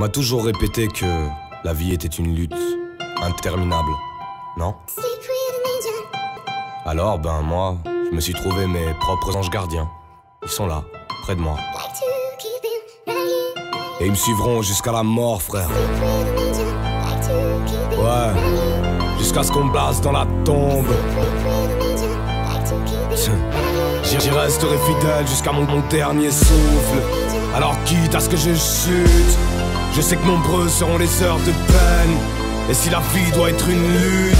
m'a toujours répété que la vie était une lutte interminable, non? Alors, ben moi, je me suis trouvé mes propres anges gardiens. Ils sont là, près de moi. Et ils me suivront jusqu'à la mort, frère. Ouais, jusqu'à ce qu'on me place dans la tombe. J'y resterai fidèle jusqu'à mon dernier souffle. Alors quitte à ce que je chute, je sais que nombreux seront les heures de peine. Et si la vie doit être une lutte,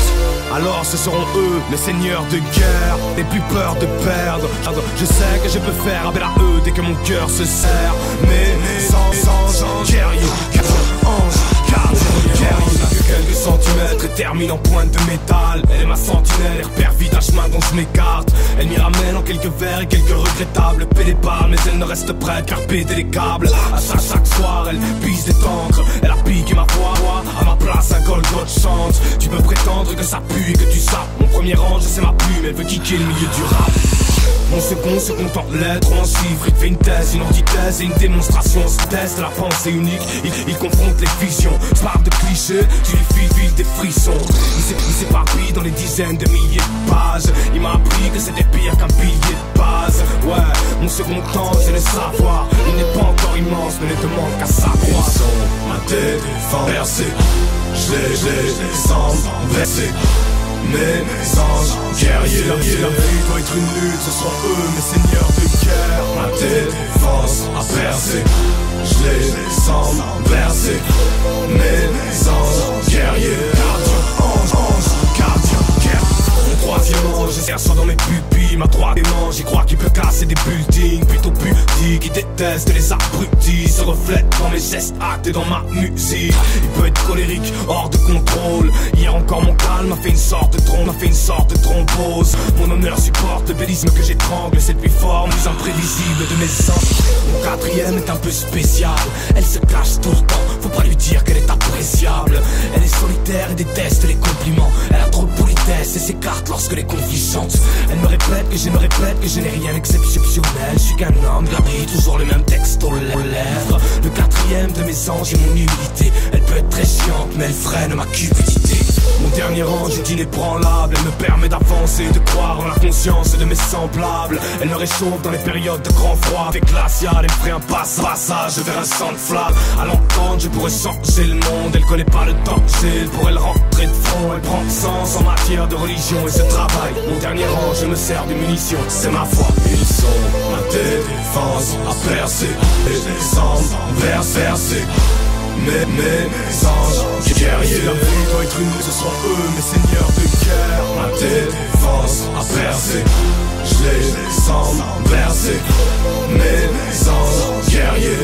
alors ce seront eux, les seigneurs de guerre, les plus peurs de perdre. Je sais que je peux faire appel à eux dès que mon cœur se serre. Mais sans ange, guerrier, ange, gardien, guerrier. N'a que quelques centimètres et termine en pointe de métal. Elle est ma sentinelle et repère vite un chemin dont je m'écarte. Elle m'y ramène en quelques vers et quelques regrettables pédépales, mais elle ne reste prête qu'à péter les câbles. À chaque soir, elle pisse des cancres. Elle a piqué ma voix, à ma place un Golgot chante. Tu peux prétendre que ça pue et que tu sapes. Mon premier ange c'est ma plume, elle veut kicker le milieu du rap. Mon second se contente lettre ou en chiffre. Il fait une thèse, une antithèse et une démonstration. Se teste la pensée unique, il confronte les visions. Je parle de clichés, tu lui files des frissons. Il s'éparpille dans les dizaines de milliers de pages. Il m'a appris que c'était pire qu'un pilier de base. Ouais, mon second temps c'est le savoir. Il n'est pas encore immense, mais ne demande qu'à savoir. Ils sont ma défense versée. Je les sens versés. Mes anges guerriers. Si la vie doit être une lutte, ce seront eux mes seigneurs de guerre. Ma défense a percé. Je les sens versés. Mes anges guerriers. Gardien, ange, gardien, guerre. Mon troisième ange s'assoit dans mes pupilles. Ma troisième ange, j'y crois qu'il peut casser des buildings. Plutôt pudique, il déteste les abrutis. Se reflète dans mes gestes, actes et dans ma musique. Il peut être colérique, hors de contrôle. Hier encore mon calme m'a fait une sorte de thrombose. Mon honneur supporte le bellisme que j'étrangle. Cette plus forme, plus imprévisible de mes sens. Mon quatrième est un peu spécial. Elle se cache tout le temps, faut pas lui dire qu'elle est appréciable. Elle est solitaire et déteste les compliments. Elle a trop de politesse et s'écarte lorsque les conflits chantent. Elle me répète que je n'ai rien d'exceptionnel. Je suis qu'un homme de la vie, toujours le même texte aux lèvres. Le quatrième de mes anges est mon humilité. Elle peut être très chiante mais elle freine ma cupidité. Mon dernier ange est inébranlable. Elle me permet d'avancer, de croire en la conscience de mes semblables. Elle me réchauffe dans les périodes de grand froid. Avec glacial, elle me ferait un passage vers un sang de flamme. À l'entendre, je pourrais changer le monde. Elle connaît pas le danger, elle pourrait le rentrer de front. Elle prend sens en matière de religion et ce travail. Mon dernier ange me sert de munition, c'est ma foi. Ils sont ma défense à percer. Et les cendres versés. Mes anges guerriers. Si la vie doit être une, ce seront eux mes seigneurs de guerre. Ma défense a percé. Je les sens versés. Mes anges guerriers.